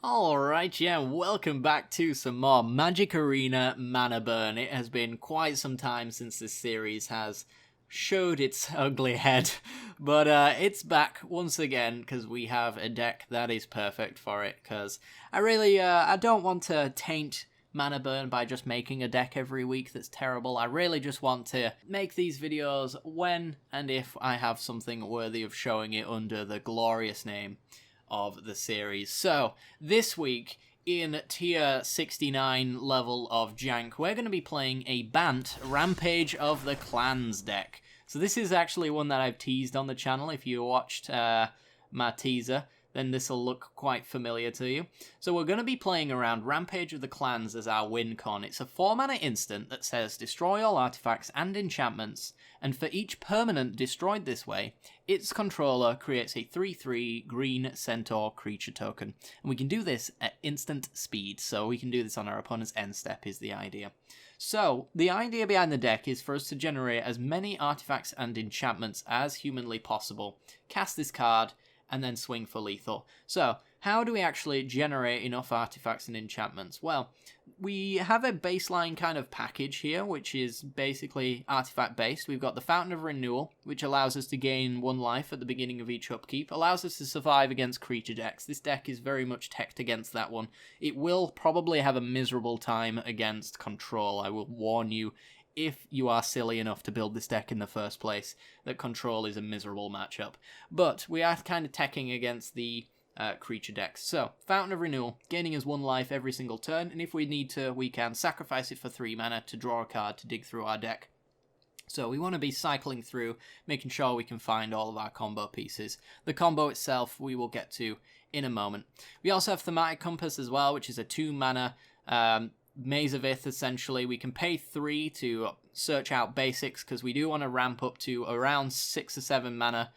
Alright, yeah, welcome back to some more Magic Arena Mana Burn. It has been quite some time since this series has showed its ugly head, but it's back once again because we have a deck that is perfect for it, because I don't want to taint Mana Burn by just making a deck every week that's terrible. I really just want to make these videos when and if I have something worthy of showing it under the glorious name of the series. So this week in tier 69 level of Jank, we're going to be playing a Bant Rampage of the Clans deck. So this is actually one that I've teased on the channel. If you watched my teaser, then this will look quite familiar to you. So we're going to be playing around Rampage of the Clans as our win con. It's a 4-mana instant that says destroy all artifacts and enchantments, and for each permanent destroyed this way, its controller creates a 3/3 green centaur creature token. And we can do this at instant speed, so we can do this on our opponent's end step is the idea. So, the idea behind the deck is for us to generate as many artifacts and enchantments as humanly possible, cast this card, and then swing for lethal. So, how do we actually generate enough artifacts and enchantments? Well, we have a baseline kind of package here, which is basically artifact based. We've got the Fountain of Renewal, which allows us to gain 1 life at the beginning of each upkeep, allows us to survive against creature decks. This deck is very much teched against that one. It will probably have a miserable time against Control, I will warn you. If you are silly enough to build this deck in the first place, that Control is a miserable matchup. But we are kind of teching against the creature decks. So, Fountain of Renewal, gaining us 1 life every single turn, and if we need to, we can sacrifice it for 3 mana to draw a card to dig through our deck. So we want to be cycling through, making sure we can find all of our combo pieces. The combo itself we will get to in a moment. We also have Thematic Compass as well, which is a 2-mana Maze of Ith, essentially. We can pay 3 to search out basics, because we do want to ramp up to around 6 or 7 mana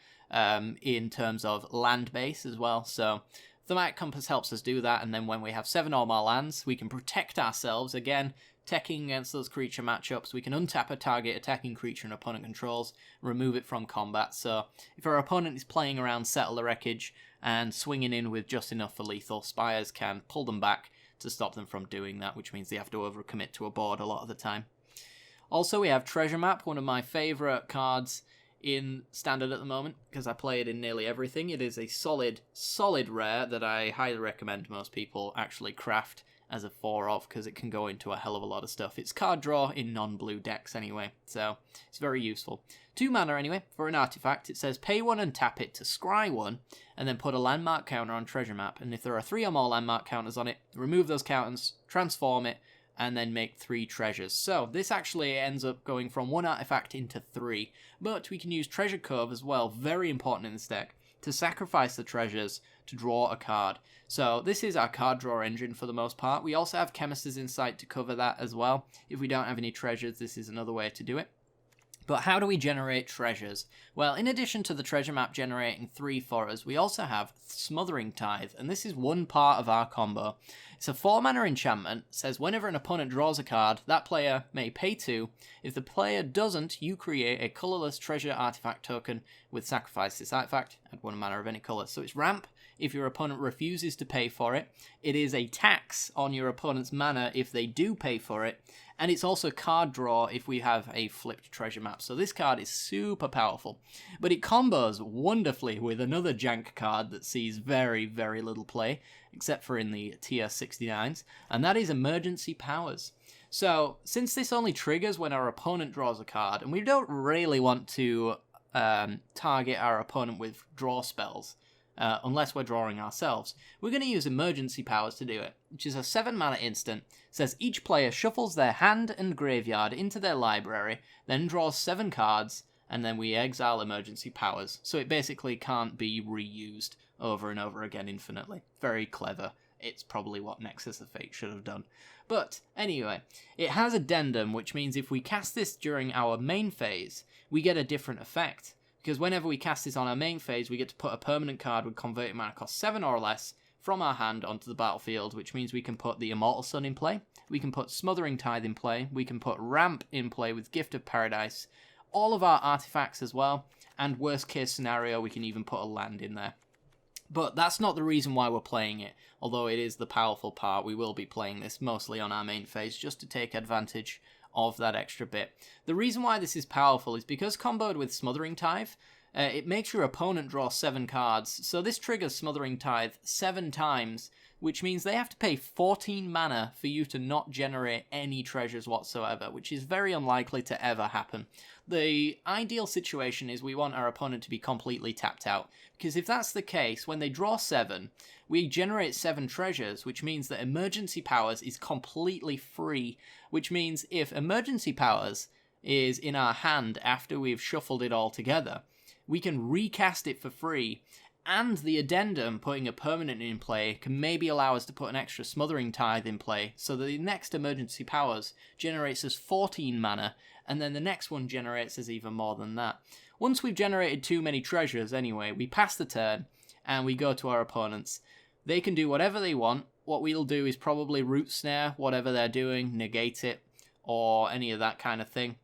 in terms of land base as well. So Thematic Compass helps us do that, and then when we have 7 or more lands, we can protect ourselves, again, teching against those creature matchups. We can untap a target attacking creature and opponent controls, remove it from combat. So if our opponent is playing around Settle the Wreckage and swinging in with just enough for lethal, Spires can pull them back to stop them from doing that, which means they have to overcommit to a board a lot of the time. Also, we have Treasure Map, one of my favourite cards in Standard at the moment, because I play it in nearly everything. It is a solid rare that I highly recommend most people actually craft as a 4 of, because it can go into a hell of a lot of stuff. It's card draw in non-blue decks anyway, so it's very useful. 2 mana anyway, for an artifact. It says pay 1 and tap it to scry 1, and then put a landmark counter on Treasure Map, and if there are 3 or more landmark counters on it, remove those counters, transform it, and then make 3 treasures. So this actually ends up going from 1 artifact into 3, but we can use Treasure Cove as well, very important in this deck, to sacrifice the treasures to draw a card. So this is our card draw engine for the most part. We also have Chemist's Insight to cover that as well. If we don't have any treasures, this is another way to do it. But how do we generate treasures? Well, in addition to the treasure map generating 3 for us, we also have Smothering Tithe, and this is one part of our combo. It's a 4-mana enchantment. It says whenever an opponent draws a card, that player may pay 2. If the player doesn't, you create a colourless treasure artifact token with sacrifice this artifact, add 1 mana of any colour. So it's ramp if your opponent refuses to pay for it. It is a tax on your opponent's mana if they do pay for it. And it's also card draw if we have a flipped treasure map. So this card is super powerful. But it combos wonderfully with another jank card that sees very, very little play, except for in the tier 69s, and that is Emergency Powers. So, since this only triggers when our opponent draws a card, and we don't really want to target our opponent with draw spells, unless we're drawing ourselves, we're going to use Emergency Powers to do it, which is a 7-mana instant. It says each player shuffles their hand and graveyard into their library, then draws 7 cards, and then we exile Emergency Powers. So it basically can't be reused over and over again infinitely. Very clever. It's probably what Nexus of Fate should have done. But anyway, it has Addendum, which means if we cast this during our main phase, we get a different effect. Because whenever we cast this on our main phase, we get to put a permanent card with converted mana cost 7 or less from our hand onto the battlefield, which means we can put the Immortal Sun in play, we can put Smothering Tithe in play, we can put Ramp in play with Gift of Paradise, all of our artifacts as well, and worst case scenario, we can even put a land in there. But that's not the reason why we're playing it, although it is the powerful part. We will be playing this mostly on our main phase just to take advantage of that extra bit. The reason why this is powerful is because comboed with Smothering Tithe, it makes your opponent draw 7 cards, so this triggers Smothering Tithe 7 times, which means they have to pay 14 mana for you to not generate any treasures whatsoever, which is very unlikely to ever happen. The ideal situation is we want our opponent to be completely tapped out, because if that's the case, when they draw 7, we generate 7 treasures, which means that Emergency Powers is completely free, which means if Emergency Powers is in our hand after we've shuffled it all together, we can recast it for free, and the addendum, putting a permanent in play, can maybe allow us to put an extra Smothering Tithe in play, so that the next Emergency Powers generates us 14 mana, and then the next one generates us even more than that. Once we've generated too many treasures anyway, we pass the turn, and we go to our opponents. They can do whatever they want. What we'll do is probably Root Snare whatever they're doing, negate it, or any of that kind of thing.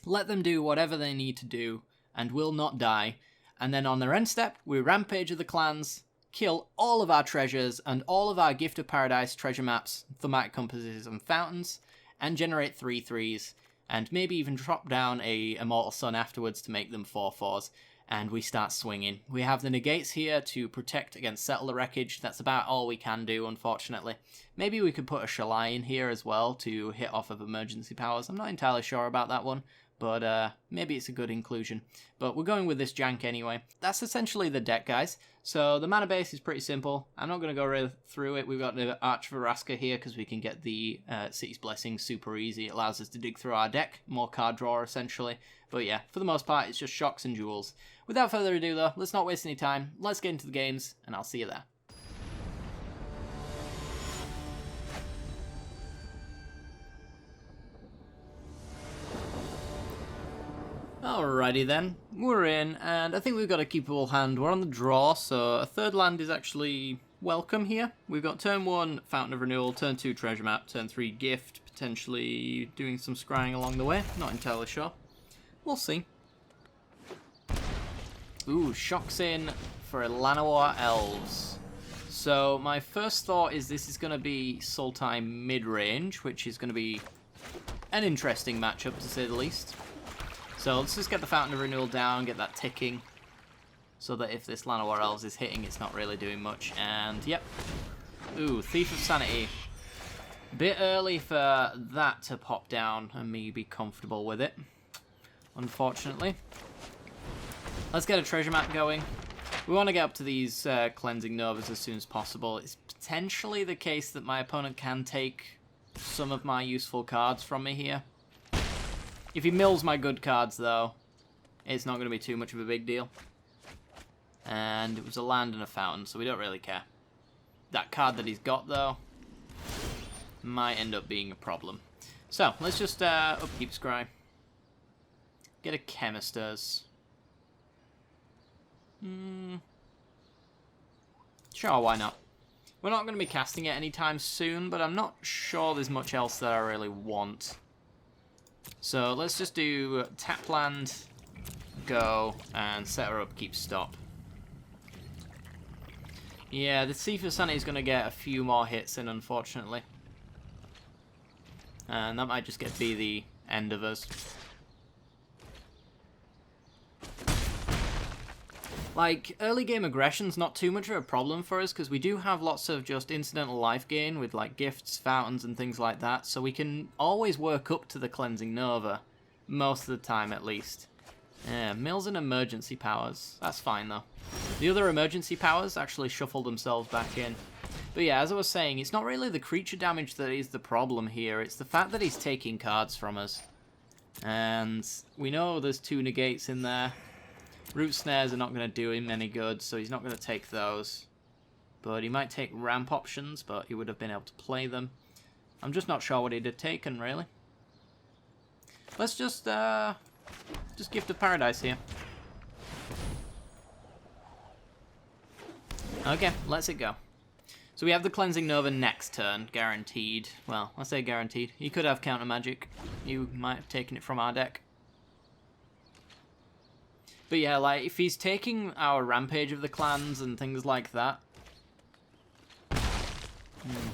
Let them do whatever they need to do, and will not die, and then on their end step, we Rampage of the clans, kill all of our treasures and all of our Gift of Paradise treasure maps, thematic compasses and fountains, and generate 3/3s, and maybe even drop down a Immortal Sun afterwards to make them 4/4s, and we start swinging. We have the negates here to protect against Settle the Wreckage. That's about all we can do, unfortunately. Maybe we could put a Shalai in here as well to hit off of Emergency Powers. I'm not entirely sure about that one, but maybe it's a good inclusion. But we're going with this jank anyway. That's essentially the deck, guys. So the mana base is pretty simple. I'm not going to go right through it. We've got the Arch Veraska here because we can get the City's Blessing super easy. It allows us to dig through our deck. More card draw, essentially. But yeah, for the most part, it's just shocks and jewels. Without further ado, though, let's not waste any time. Let's get into the games, and I'll see you there. Alrighty then, we're in, and I think we've got a keepable hand. We're on the draw, so a third land is actually welcome here. We've got turn 1, Fountain of Renewal, turn 2, Treasure Map, turn 3, Gift, potentially doing some scrying along the way. Not entirely sure. We'll see. Ooh, shocks in for Llanowar Elves. So my first thought is this is going to be Sultai mid-range, which is going to be an interesting matchup to say the least. So let's just get the Fountain of Renewal down, get that ticking, so that if this Llanowar Elves is hitting, it's not really doing much. And, yep. Ooh, Thief of Sanity. Bit early for that to pop down and me be comfortable with it, unfortunately. Let's get a treasure map going. We want to get up to these Cleansing Novas as soon as possible. It's potentially the case that my opponent can take some of my useful cards from me here. If he mills my good cards, though, it's not going to be too much of a big deal. And it was a land and a fountain, so we don't really care. That card that he's got, though, might end up being a problem. So, let's just upkeep Scry. Get a Chemisters. Sure, why not? We're not going to be casting it anytime soon, but I'm not sure there's much else that I really want. So let's just do tap land, go, and set her up, keep stop. Yeah, the Thief of Sanity is going to get a few more hits in, unfortunately. And that might just be the end of us. Like, early game aggression's not too much of a problem for us, because we do have lots of just incidental life gain with, like, gifts, fountains, and things like that, so we can always work up to the Cleansing Nova, most of the time at least. Yeah, mills and Emergency Powers. That's fine, though. The other Emergency Powers actually shuffle themselves back in. But yeah, as I was saying, it's not really the creature damage that is the problem here, it's the fact that he's taking cards from us. And we know there's 2 negates in there. Root Snares are not going to do him any good, so he's not going to take those. But he might take ramp options, but he would have been able to play them. I'm just not sure what he'd have taken, really. Let's just Gift of Paradise here. Okay, let's it go. So we have the Cleansing Nova next turn, guaranteed. Well, I say guaranteed. He could have counter magic. You might have taken it from our deck. But But yeah, like, if he's taking our Rampage of the clans and things like that...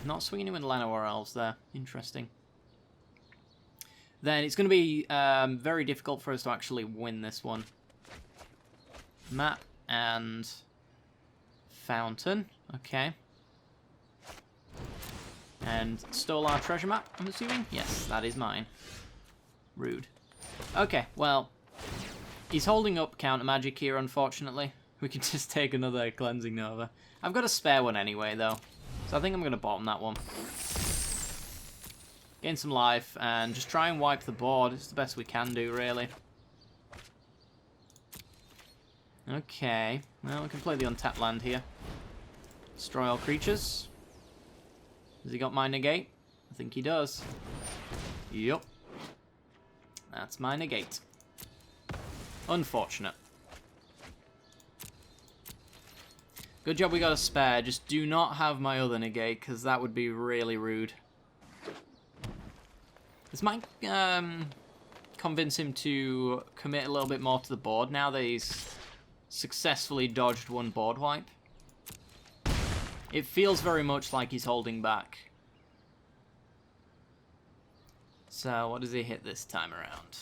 not swinging him in Llanowar Elves there. Interesting. Then it's going to be very difficult for us to actually win this one. Map and Fountain. Okay. And stole our treasure map, I'm assuming? Yes, that is mine. Rude. Okay, well, he's holding up counter magic here, unfortunately. We can just take another Cleansing Nova. I've got a spare one anyway, though. So I think I'm going to bottom that one. Gain some life, and just try and wipe the board. It's the best we can do, really. Okay. Well, we can play the untapped land here. Destroy all creatures. Has he got my negate? I think he does. Yup. That's my negate. Unfortunate. Good job we got a spare. Just do not have my other negate, because that would be really rude. This might convince him to commit a little bit more to the board now that he's successfully dodged one board wipe. It feels very much like he's holding back. So what does he hit this time around?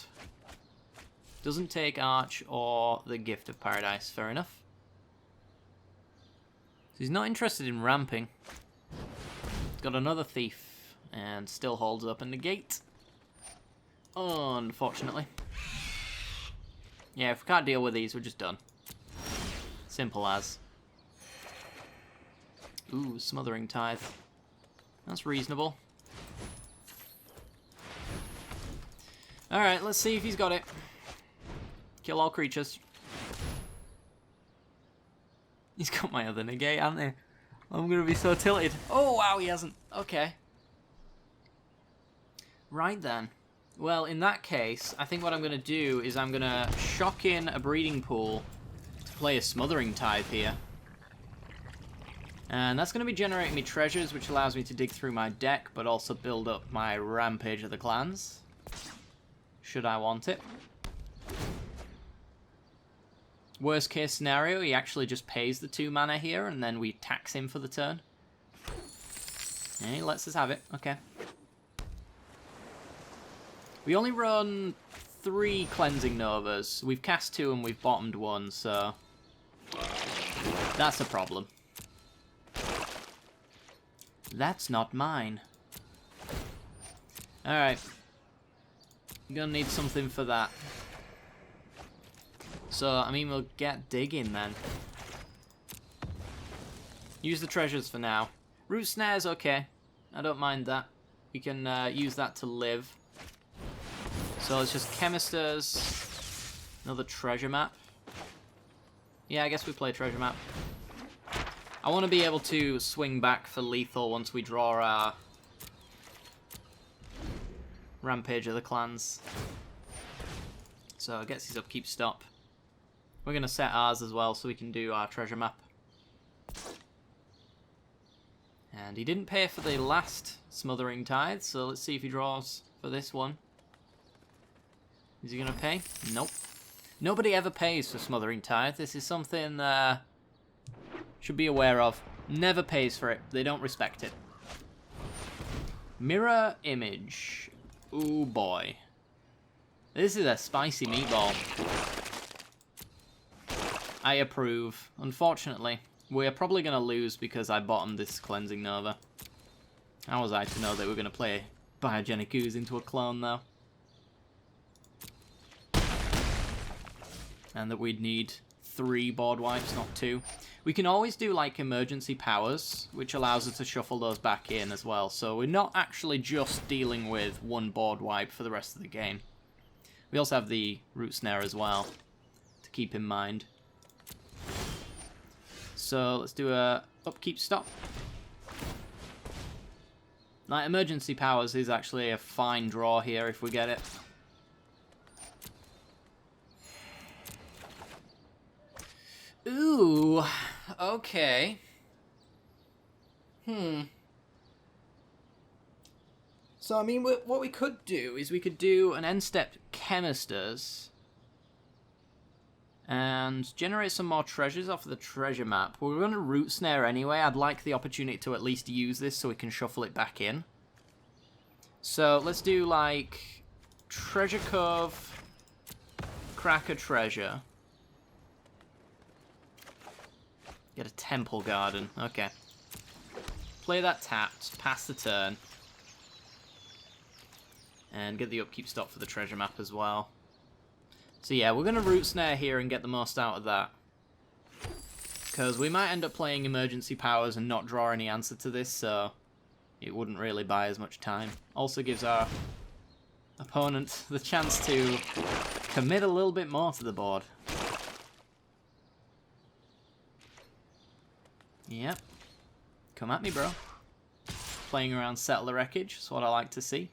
Doesn't take Arch or the Gift of Paradise, fair enough. So he's not interested in ramping. He's got another Thief and still holds up a negate. Unfortunately. Yeah, if we can't deal with these, we're just done. Simple as. Ooh, Smothering Tithe. That's reasonable. Alright, let's see if he's got it. Kill all creatures. He's got my other negate, hasn't he? I'm gonna be so tilted. Oh, wow, he hasn't. Okay. Right then. Well, in that case, I think what I'm gonna do is I'm gonna shock in a Breeding Pool to play a Smothering Tithe here. And that's going to be generating me treasures, which allows me to dig through my deck, but also build up my Rampage of the Clans. Should I want it. Worst case scenario, he actually just pays the 2 mana here, and then we tax him for the turn. And he lets us have it. Okay. We only run 3 Cleansing Novas. We've cast 2 and we've bottomed 1, so... that's a problem. That's not mine. Alright. Gonna need something for that. So, I mean, we'll get digging then. Use the treasures for now. Root Snare's okay. I don't mind that. We can use that to live. So it's just Chemisters. Another treasure map. Yeah, I guess we play treasure map. I want to be able to swing back for lethal once we draw our Rampage of the Clans. So I guess he's upkeep stop. We're going to set ours as well so we can do our treasure map. And he didn't pay for the last Smothering Tithe, so let's see if he draws for this one. Is he going to pay? Nope. Nobody ever pays for Smothering Tithe. This is something should be aware of. Never pays for it. They don't respect it. Mirror Image. Ooh boy. This is a spicy meatball. I approve. Unfortunately, we're probably going to lose because I bottomed this Cleansing Nova. How was I to know that we're going to play Biogenic Ooze into a clone, though? And that we'd need 3 board wipes, not 2. We can always do, like, emergency powers, which allows us to shuffle those back in as well. So we're not actually just dealing with 1 board wipe for the rest of the game. We also have the Root Snare as well, to keep in mind. So let's do a upkeep stop. Like, emergency powers is actually a fine draw here if we get it. Ooh, okay. So, I mean, what we could do is we could do an end-step Chemisters. And generate some more treasures off of the treasure map. We're going to root snare anyway. I'd like the opportunity to at least use this so we can shuffle it back in. So let's do like treasure cove, crack a treasure. Get a temple garden. Okay. Play that tapped, pass the turn. And get the upkeep stop for the treasure map as well. So yeah, we're going to root snare here and get the most out of that. Because we might end up playing emergency powers and not draw any answer to this, so it wouldn't really buy as much time. Also gives our opponent the chance to commit a little bit more to the board. Yep. Come at me, bro. Playing around Settle the Wreckage is what I like to see.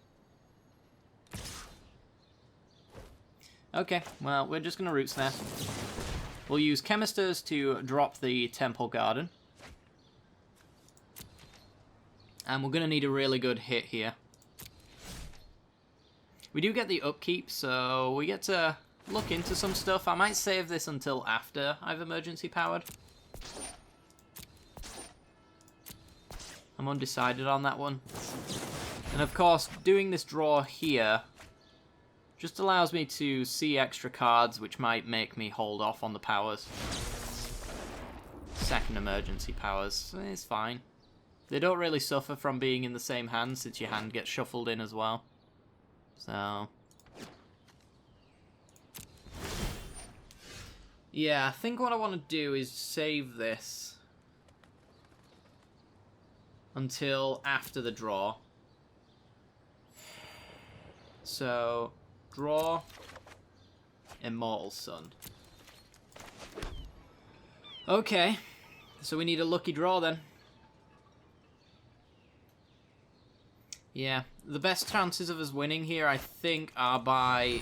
Okay, well, we're just going to root snare. We'll use Chemisters to drop the Temple Garden. And we're going to need a really good hit here. We do get the upkeep, so we get to look into some stuff. I might save this until after I've emergency powered. I'm undecided on that one. And of course, doing this draw here just allows me to see extra cards, which might make me hold off on the powers. Second emergency powers, it's fine. They don't really suffer from being in the same hand, since your hand gets shuffled in as well. So yeah, I think what I want to do is save this until after the draw. So draw Immortal Sun. Okay, so we need a lucky draw then. Yeah, the best chances of us winning here, I think, are by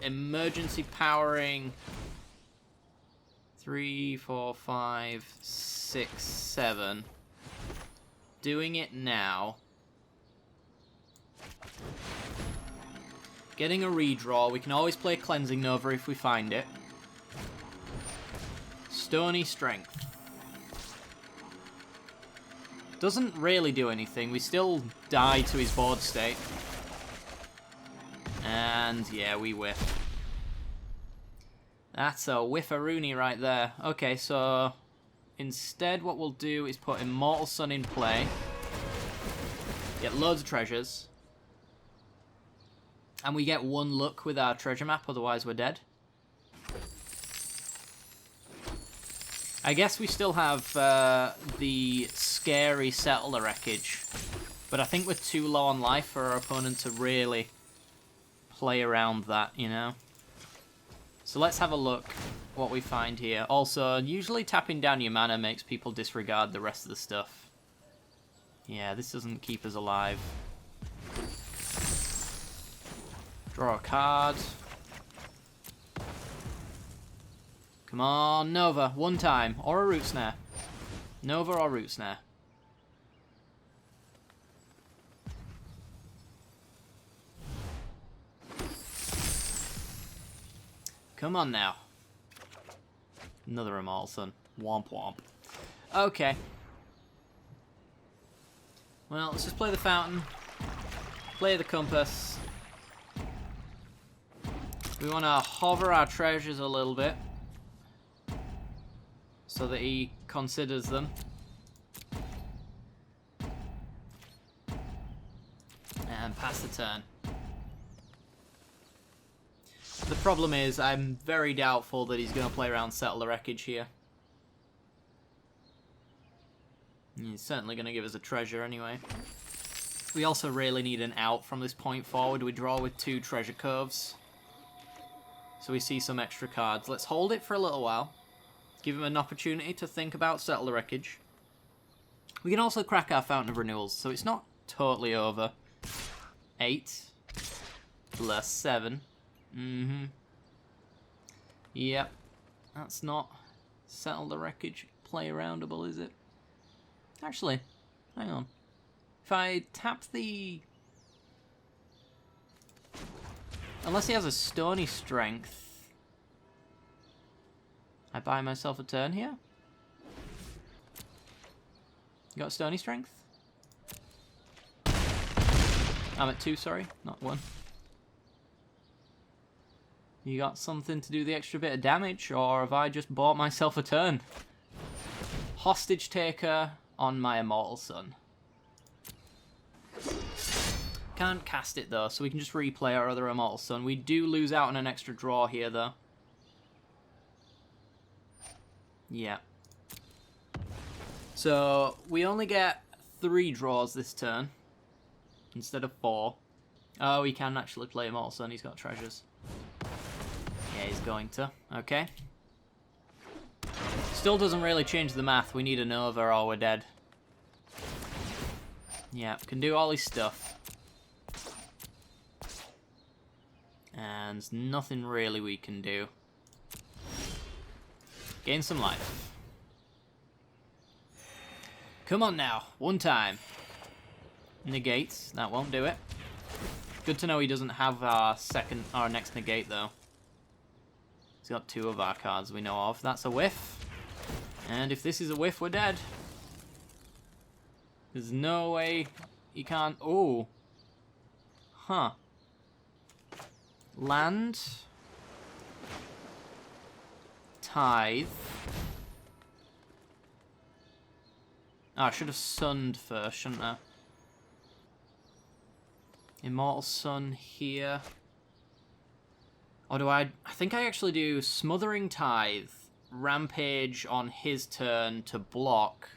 emergency powering 3, 4, 5, 6, 7. Doing it now. Getting a redraw. We can always play Cleansing Nova if we find it. Stony Strength. Doesn't really do anything. We still die to his board state. And yeah, we whiff. That's a whiffaroonie right there. Okay, so instead what we'll do is put Immortal Sun in play. Get loads of treasures. And we get one luck with our treasure map, otherwise we're dead. I guess we still have the scary Settle the Wreckage. But I think we're too low on life for our opponent to really play around that, you know? So let's have a look what we find here. Also, usually tapping down your mana makes people disregard the rest of the stuff. Yeah, this doesn't keep us alive. Draw a card. Come on, Nova, one time. Or a Root Snare. Nova or Root Snare. Come on now. Another Immortal Sun. Womp womp. Okay. Well, let's just play the Fountain. Play the Compass. We want to hover our treasures a little bit so that he considers them. And pass the turn. The problem is, I'm very doubtful that he's going to play around Settle the Wreckage here. He's certainly going to give us a treasure anyway. We also really need an out from this point forward. We draw with 2 treasure coves. So we see some extra cards. Let's hold it for a little while. Give him an opportunity to think about Settle the Wreckage. We can also crack our Fountain of Renewals, so it's not totally over. 8 plus 7. Yep. That's not Settle the Wreckage play aroundable, is it? Actually, hang on. If I tap the... Unless he has a Stony Strength. I buy myself a turn here. You got Stony Strength? I'm at 2, sorry, not 1. You got something to do the extra bit of damage, or have I just bought myself a turn? Hostage Taker on my Immortal Sun. Can't cast it though, so we can just replay our other Immortal Sun. We do lose out on an extra draw here though. Yeah. So we only get 3 draws this turn instead of 4. Oh, he can actually play Immortal Sun. He's got treasures. Yeah, he's going to. Okay. Still doesn't really change the math. We need a Nova or we're dead. Yeah, can do all his stuff. And there's nothing really we can do. Gain some life. Come on now, one time. Negates, that won't do it. Good to know he doesn't have our next negate though. He's got 2 of our cards we know of. That's a whiff. And if this is a whiff, we're dead. There's no way he can't... Oh. Huh. Land. Tithe. Oh, I should have sunned first, shouldn't I? Immortal Sun here. Or do I think I actually do Smothering Tithe, Rampage on his turn to block.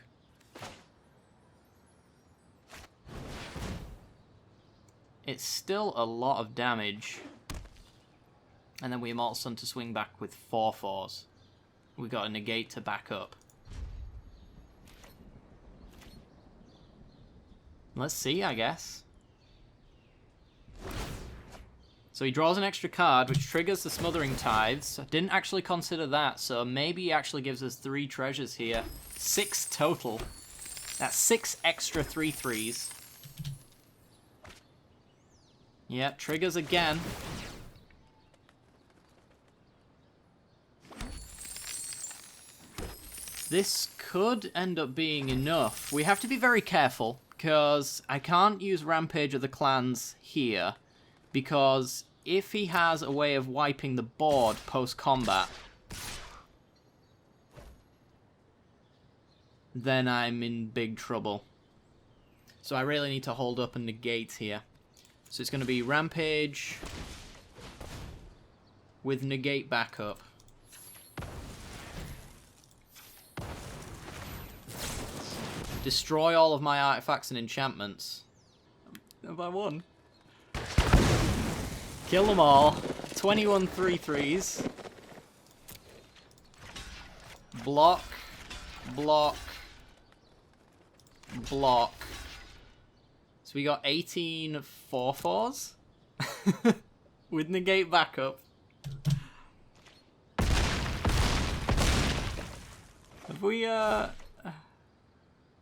It's still a lot of damage. And then we Immortal Sun to swing back with 4/4s. We got a negate to back up. Let's see, I guess. So he draws an extra card, which triggers the Smothering Tithes. I didn't actually consider that, so maybe he actually gives us 3 treasures here. 6 total. That's 6 extra 3/3s. Yep, triggers again. This could end up being enough. We have to be very careful, because I can't use Rampage of the Clans here, because if he has a way of wiping the board post-combat, then I'm in big trouble. So I really need to hold up and negate here. So it's going to be Rampage with negate backup. Destroy all of my artifacts and enchantments. Have I won? Kill them all. 21 3/3s. Block. Block. Block. So we got 18 4/4s. With negate backup. Have we,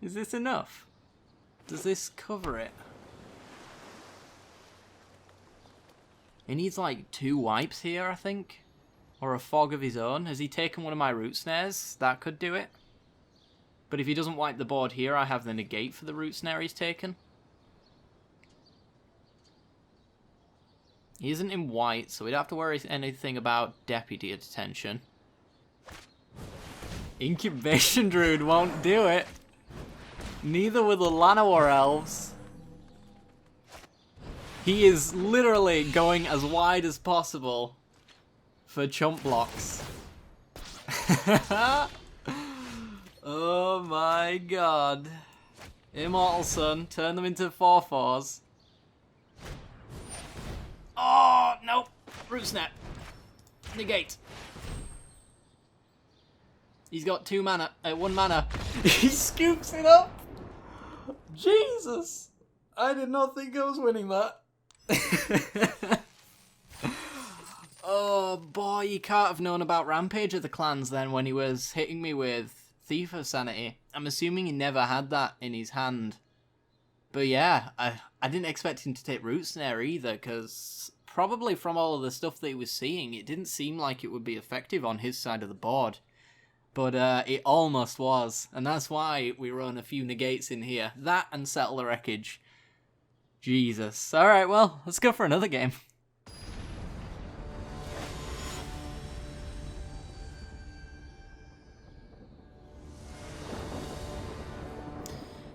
is this enough? Does this cover it? He needs like 2 wipes here, I think. Or a fog of his own. Has he taken one of my root snares? That could do it. But if he doesn't wipe the board here, I have the negate for the root snare he's taken. He isn't in white, so we don't have to worry anything about Deputy Detention. Incubation Druid won't do it. Neither will the Llanowar Elves. He is literally going as wide as possible for chump blocks. Oh my god. Immortal Sun, turn them into 4/4s. Oh, nope. Root Snap. Negate. He's got 2 mana, 1 mana. He scoops it up. Jesus. I did not think I was winning that. Oh boy, you can't have known about Rampage of the Clans then when he was hitting me with Thief of Sanity. I'm assuming he never had that in his hand. But yeah, I didn't expect him to take Root Snare either, because probably from all of the stuff that he was seeing, it didn't seem like it would be effective on his side of the board. But it almost was, and that's why we run a few negates in here. That and Settle the Wreckage. Jesus. Alright, well, let's go for another game.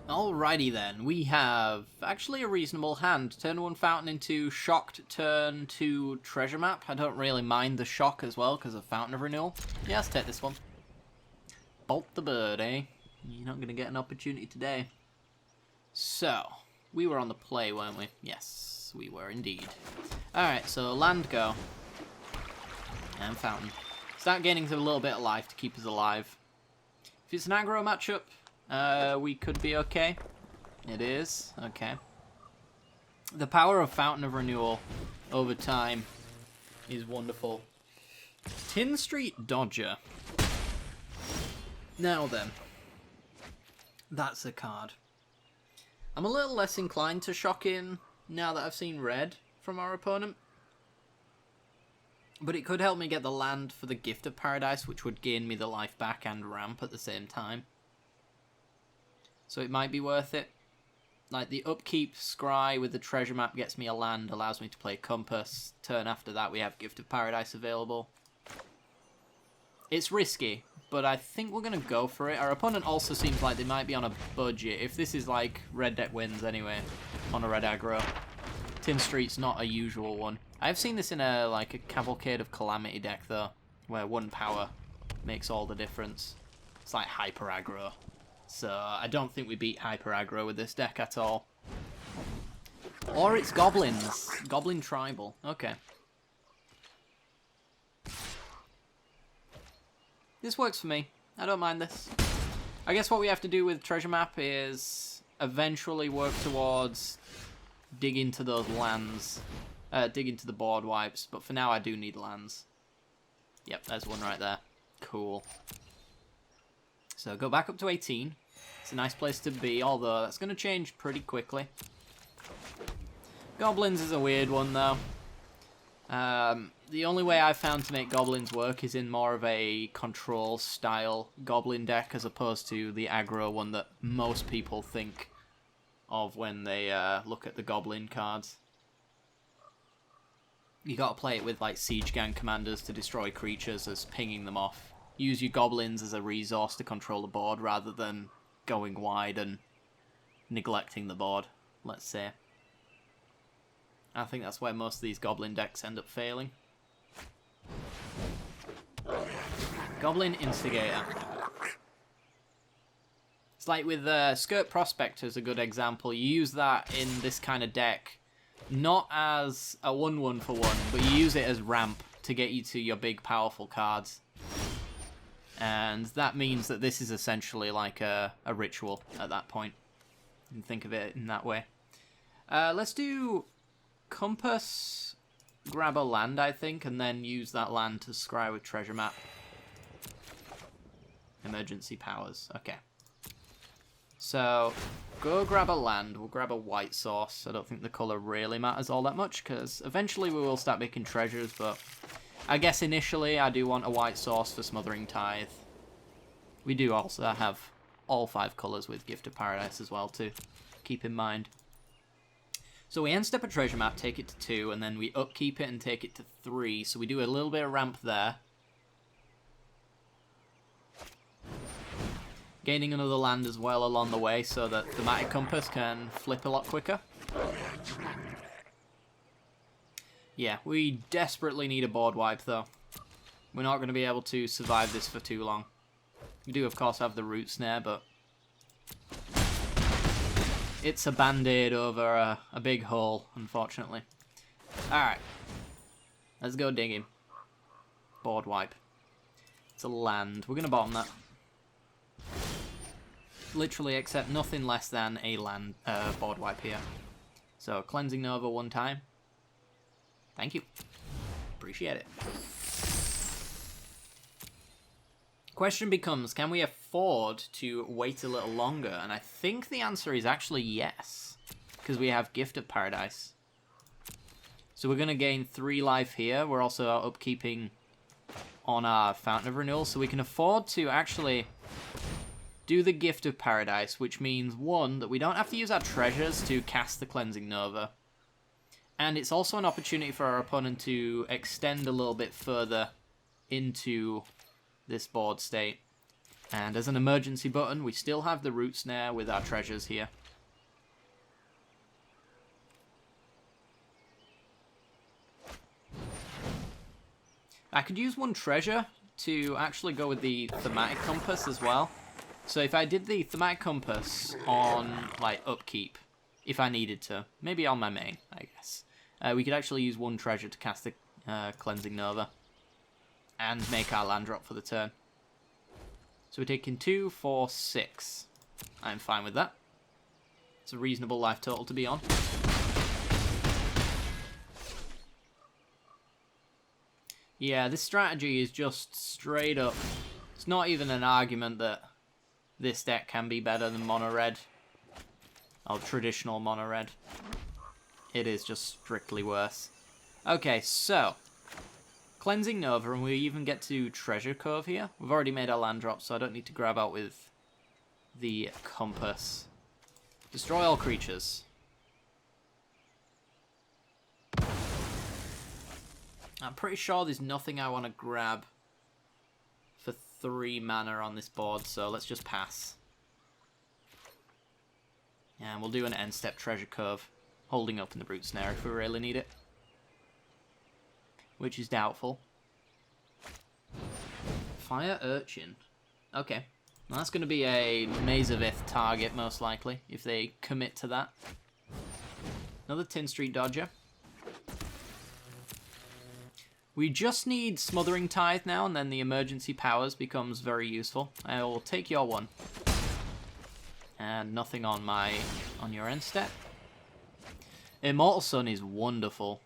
Alrighty then, we have actually a reasonable hand. Turn 1 Fountain into Shocked, turn 2 Treasure Map. I don't really mind the shock as well because of Fountain of Renewal. Yeah, let's take this one. Bolt the bird, eh? You're not going to get an opportunity today. So, we were on the play, weren't we? Yes, we were indeed. Alright, so land go. And Fountain. Start gaining a little bit of life to keep us alive. If it's an aggro matchup, we could be okay. It is. Okay. The power of Fountain of Renewal over time is wonderful. Tin Street Dodger. Now then. That's a card. I'm a little less inclined to shock in now that I've seen red from our opponent. But it could help me get the land for the Gift of Paradise, which would gain me the life back and ramp at the same time. So it might be worth it. Like the upkeep scry with the treasure map gets me a land, allows me to play Compass. Turn after that we have Gift of Paradise available. It's risky, but I think we're going to go for it. Our opponent also seems like they might be on a budget. If this is like red deck wins anyway, on a red aggro. Tin Street's not a usual one. I've seen this in a Cavalcade of Calamity deck though, where 1 power makes all the difference. It's like hyper aggro. So I don't think we beat hyper aggro with this deck at all. Or it's goblins. Goblin tribal. Okay. This works for me. I don't mind this. I guess what we have to do with treasure map is eventually work towards dig into those lands. Dig into the board wipes. But for now I do need lands. Yep, there's one right there. Cool. So go back up to 18. It's a nice place to be, although that's going to change pretty quickly. Goblins is a weird one, though. The only way I've found to make goblins work is in more of a control-style goblin deck, as opposed to the aggro one that most people think of when they look at the goblin cards. You got to play it with like siege gang commanders to destroy creatures as pinging them off. Use your goblins as a resource to control the board rather than going wide and neglecting the board, let's say. I think that's where most of these goblin decks end up failing. Goblin Instigator. It's like with Skirt Prospector is a good example. You use that in this kind of deck, not as a 1-1 for 1, but you use it as ramp to get you to your big powerful cards. And that means that this is essentially like a ritual at that point. You can think of it in that way. Let's do Compass, grab a land, I think, and then use that land to scry with treasure map. Emergency powers. Okay. So, go grab a land. We'll grab a white source. I don't think the colour really matters all that much, because eventually we will start making treasures, but I guess initially I do want a white source for Smothering Tithe. We do also have all 5 colours with Gift of Paradise as well, too. Keep in mind. So we end step a treasure map, take it to 2, and then we upkeep it and take it to 3. So we do a little bit of ramp there. Gaining another land as well along the way so that Thematic Compass can flip a lot quicker. Yeah, we desperately need a board wipe though. We're not going to be able to survive this for too long. We do of course have the Root Snare, but it's a band-aid over a big hole, unfortunately. Alright. Let's go digging. Board wipe. It's a land. We're going to bottom that. Literally accept nothing less than a land board wipe here. So, Cleansing Nova 1 time. Thank you. Appreciate it. Question becomes, can we afford to wait a little longer? And I think the answer is actually yes. Because we have Gift of Paradise. So we're going to gain 3 life here. We're also upkeeping on our Fountain of Renewal, so we can afford to actually do the Gift of Paradise, which means, one, that we don't have to use our treasures to cast the Cleansing Nova, and it's also an opportunity for our opponent to extend a little bit further into this board state. And as an emergency button, we still have the Root Snare with our treasures here. I could use one treasure to actually go with the Thematic Compass as well. So if I did the Thematic Compass on, like, upkeep, if I needed to, maybe on my main, I guess, we could actually use one treasure to cast the Cleansing Nova and make our land drop for the turn. So we're taking 2, 4, 6. I'm fine with that. It's a reasonable life total to be on. Yeah, this strategy is just straight up. It's not even an argument that this deck can be better than mono red. Or traditional mono red. It is just strictly worse. Okay, so Cleansing Nova, and we even get to Treasure Cove here. We've already made our land drop, so I don't need to grab out with the Compass. Destroy all creatures. I'm pretty sure there's nothing I want to grab for 3 mana on this board, so let's just pass. And we'll do an end step Treasure Cove, holding up in the Brute Snare if we really need it. Which is doubtful. Fire Urchin. Okay. Well, that's going to be a Mazavith target, most likely, if they commit to that. Another Tin Street Dodger. We just need Smothering Tithe now, and then the Emergency Powers becomes very useful. I will take your one. And nothing on your end step. Immortal Sun is wonderful.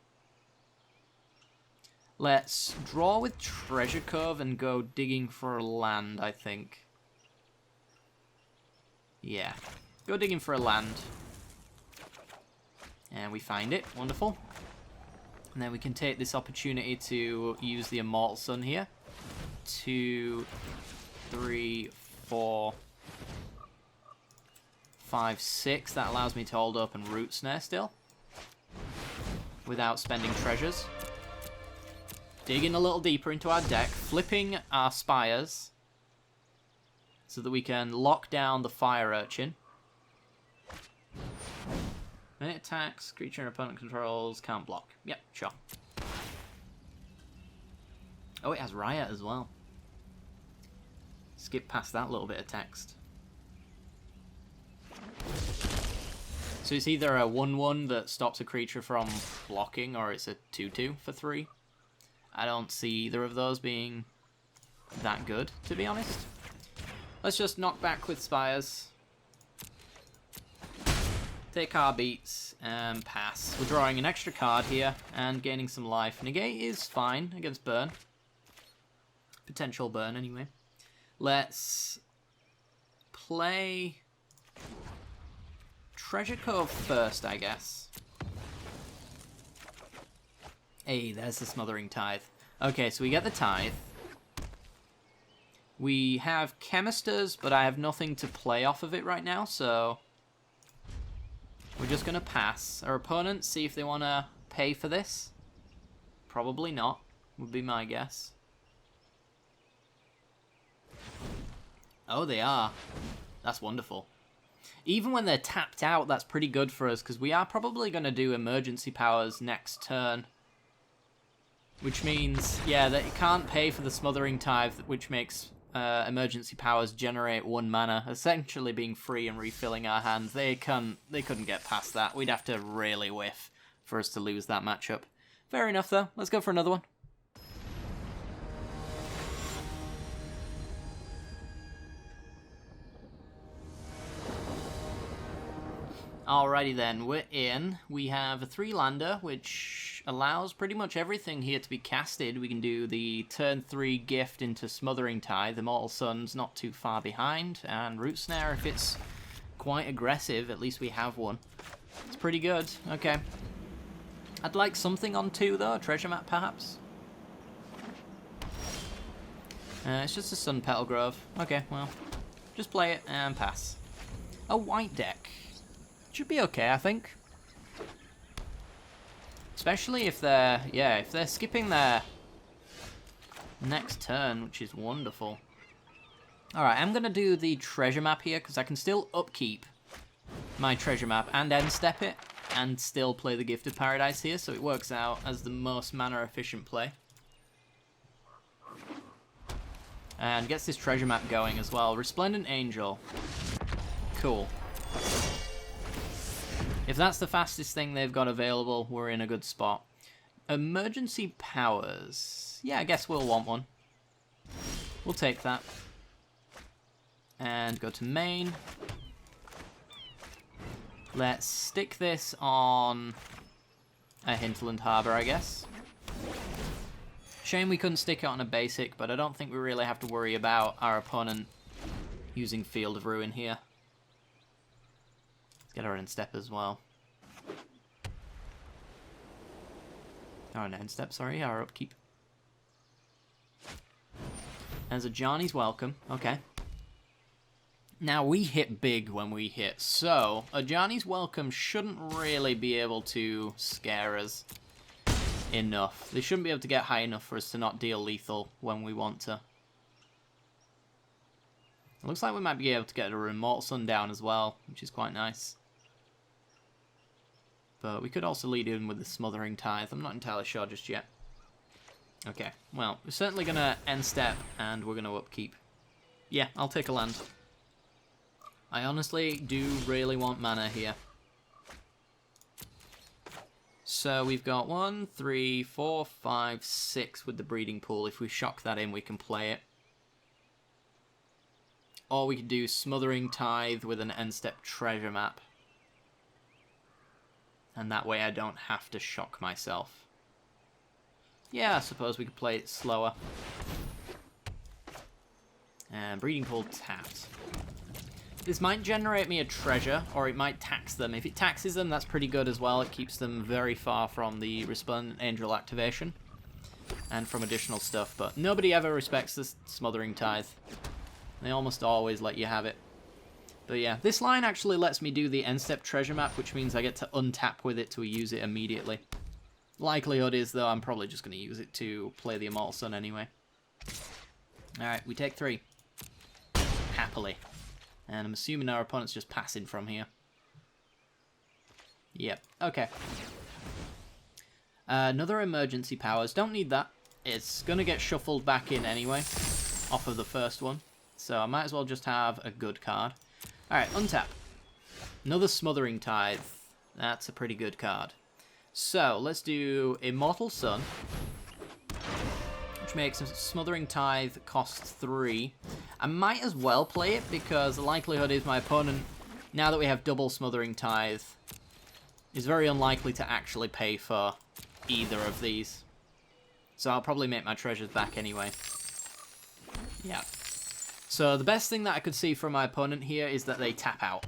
Let's draw with Treasure Cove and go digging for a land, I think. Yeah. Go digging for a land. And we find it. Wonderful. And then we can take this opportunity to use the Immortal Sun here. 2, 3, 4, 5, 6. That allows me to hold up and Root Snare still. Without spending treasures. Digging a little deeper into our deck. Flipping our Spires. So that we can lock down the Fire Urchin. When it attacks, creature and opponent controls can't block. Yep, sure. Oh, it has Riot as well. Skip past that little bit of text. So it's either a 1/1 that stops a creature from blocking, or it's a 2/2 for 3. I don't see either of those being that good, to be honest. Let's just knock back with Spires. Take our beats and pass. We're drawing an extra card here and gaining some life. Negate is fine against burn. Potential burn, anyway. Let's play Treasure Cove first, I guess. Hey, there's the Smothering Tithe. Okay, so we get the Tithe. We have Chemisters, but I have nothing to play off of it right now, so we're just going to pass. Our opponents, see if they want to pay for this. Probably not, would be my guess. Oh, they are. That's wonderful. Even when they're tapped out, that's pretty good for us, because we are probably going to do Emergency Powers next turn. Which means, yeah, that it can't pay for the Smothering Tithe, which makes Emergency Powers generate 1 mana, essentially being free and refilling our hands. They couldn't get past that. We'd have to really whiff for us to lose that matchup. Fair enough, though. Let's go for another one. Alrighty then, we're in. We have a 3-lander, which allows pretty much everything here to be casted. We can do the turn 3 gift into Smothering Tithe. Immortal Sun's not too far behind, and Root Snare, if it's quite aggressive, at least we have one. It's pretty good. Okay. I'd like something on 2 though, a treasure map perhaps. It's just a Sun Petal Grove. Okay, well, just play it and pass. A white deck. Should be okay, I think. Especially if they're, yeah, if they're skipping their next turn, which is wonderful. Alright, I'm going to do the treasure map here, because I can still upkeep my treasure map and end step it, and still play the Gift of Paradise here, so it works out as the most mana efficient play. And gets this treasure map going as well. Resplendent Angel. Cool. If that's the fastest thing they've got available, we're in a good spot. Emergency Powers. Yeah, I guess we'll want one. We'll take that. And go to main. Let's stick this on a Hinterland Harbour, I guess. Shame we couldn't stick it on a basic, but I don't think we really have to worry about our opponent using Field of Ruin here. Let's get our end step as well. Our end step, sorry, our upkeep. There's a Johnny's Welcome, okay. Now, we hit big when we hit, so a Johnny's Welcome shouldn't really be able to scare us enough. They shouldn't be able to get high enough for us to not deal lethal when we want to. It looks like we might be able to get a Remote Sundown as well, which is quite nice. But we could also lead in with the Smothering Tithe. I'm not entirely sure just yet. Okay, well, we're certainly going to end step, and we're going to upkeep. Yeah, I'll take a land. I honestly do really want mana here. So we've got 1, 3, 4, 5, 6 with the Breeding Pool. If we shock that in, we can play it. Or we could do Smothering Tithe with an end step treasure map. And that way I don't have to shock myself. Yeah, I suppose we could play it slower. And Breeding Pool tapped. This might generate me a treasure, or it might tax them. If it taxes them, that's pretty good as well. It keeps them very far from the Resplendent Angel activation. And from additional stuff, but nobody ever respects the Smothering Tithe. They almost always let you have it. But yeah, this line actually lets me do the end step treasure map, which means I get to untap with it to use it immediately. Likelihood is, though, I'm probably just going to use it to play the Immortal Sun anyway. Alright, we take 3. Happily. And I'm assuming our opponent's just passing from here. Yep, okay. Another Emergency Powers. Don't need that. It's going to get shuffled back in anyway, off of the first one. So I might as well just have a good card. Alright, untap. Another Smothering Tithe. That's a pretty good card. So, let's do Immortal Sun, which makes Smothering Tithe cost 3. I might as well play it, because the likelihood is my opponent, now that we have double Smothering Tithe, is very unlikely to actually pay for either of these. So I'll probably make my treasures back anyway. Yeah. So the best thing that I could see from my opponent here is that they tap out.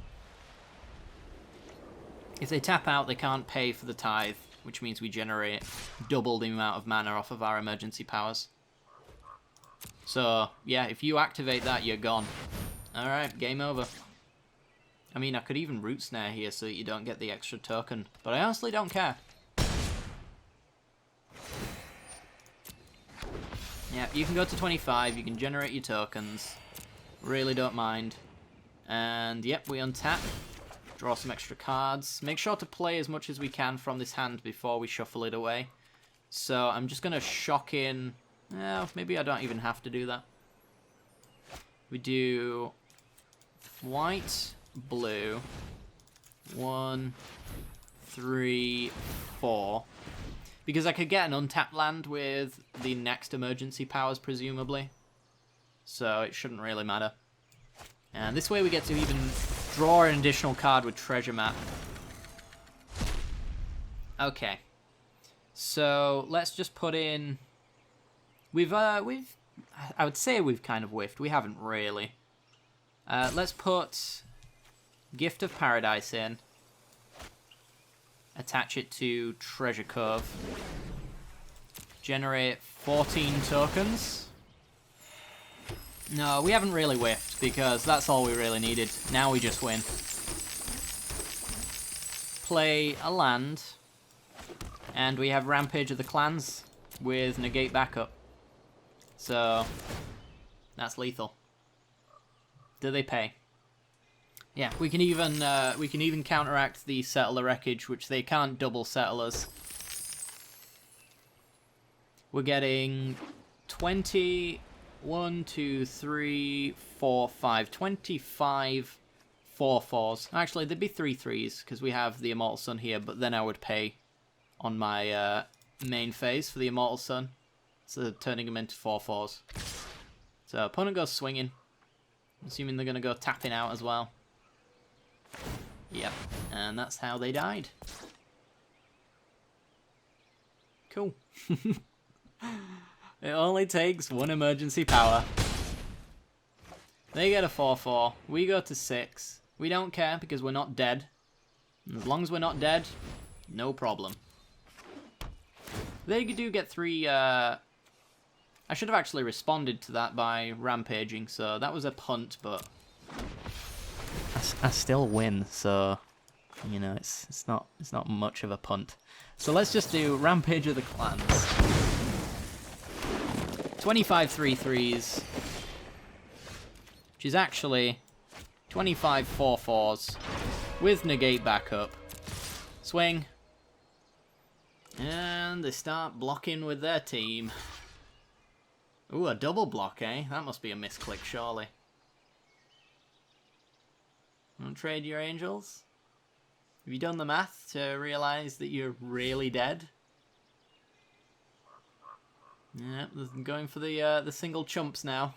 If they tap out, they can't pay for the Tithe, which means we generate double the amount of mana off of our Emergency Powers. So, yeah, if you activate that, you're gone. Alright, game over. I mean, I could even Root Snare here so that you don't get the extra token, but I honestly don't care. Yeah, you can go to 25, you can generate your tokens. Really don't mind. And, yep, we untap. Draw some extra cards. Make sure to play as much as we can from this hand before we shuffle it away. So I'm just going to shock in... maybe I don't even have to do that. We do white, blue, 1, 3, 4. Because I could get an untapped land with the next Emergency Powers, presumably. So it shouldn't really matter. And this way we get to even draw an additional card with Treasure Map. Okay. So let's just put in... I would say we've kind of whiffed. We haven't really. Let's put Gift of Paradise in. Attach it to Treasure Cove. Generate 14 tokens. No, we haven't really whiffed, because that's all we really needed. Now we just win. Play a land, and we have Rampage of the Clans with negate backup. So, that's lethal. Do they pay? Yeah, we can even counteract the Settler Wreckage, which they can't double settle us. We're getting 21, 2, 3, 4, 5, 25 4/4s. Actually, there'd be 3 3s, because we have the Immortal Sun here, but then I would pay on my main phase for the Immortal Sun. So turning them into 4/4s. So opponent goes swinging. Assuming they're going to go tapping out as well. Yep, and that's how they died. Cool. It only takes 1 emergency power. They get a 4/4. We go to 6. We don't care because we're not dead. As long as we're not dead, no problem. They do get 3... I should have actually responded to that by rampaging, so that was a punt, but I still win, so you know it's not much of a punt. So let's just do Rampage of the Clans. 25 3/3s, which is actually 25 4/4s with negate backup. Swing, and they start blocking with their team. Ooh, a double block, eh? That must be a misclick, surely. Want to trade your angels? Have you done the math to realise that you're really dead? Yep, they're going for the single chumps now.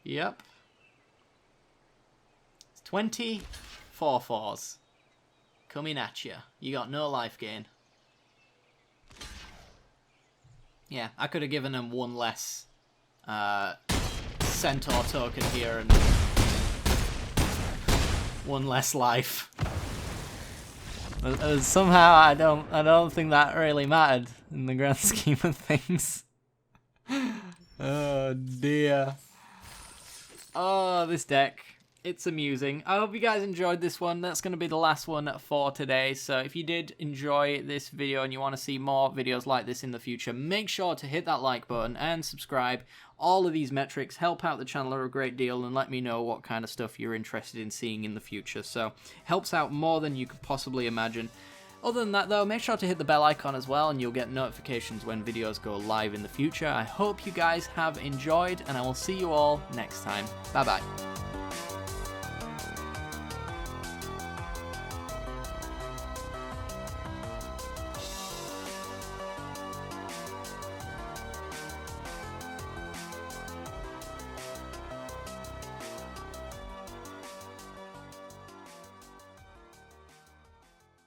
Yep. It's 20 4/4s coming at you. You got no life gain. Yeah, I could have given them 1 less centaur token here and 1 less life. Somehow I don't think that really mattered in the grand scheme of things. Oh dear. Oh, this deck. It's amusing. I hope you guys enjoyed this one. That's going to be the last one for today. So if you did enjoy this video and you want to see more videos like this in the future, make sure to hit that like button and subscribe. All of these metrics help out the channel a great deal and let me know what kind of stuff you're interested in seeing in the future. So helps out more than you could possibly imagine. Other than that though, make sure to hit the bell icon as well and you'll get notifications when videos go live in the future. I hope you guys have enjoyed and I will see you all next time. Bye bye.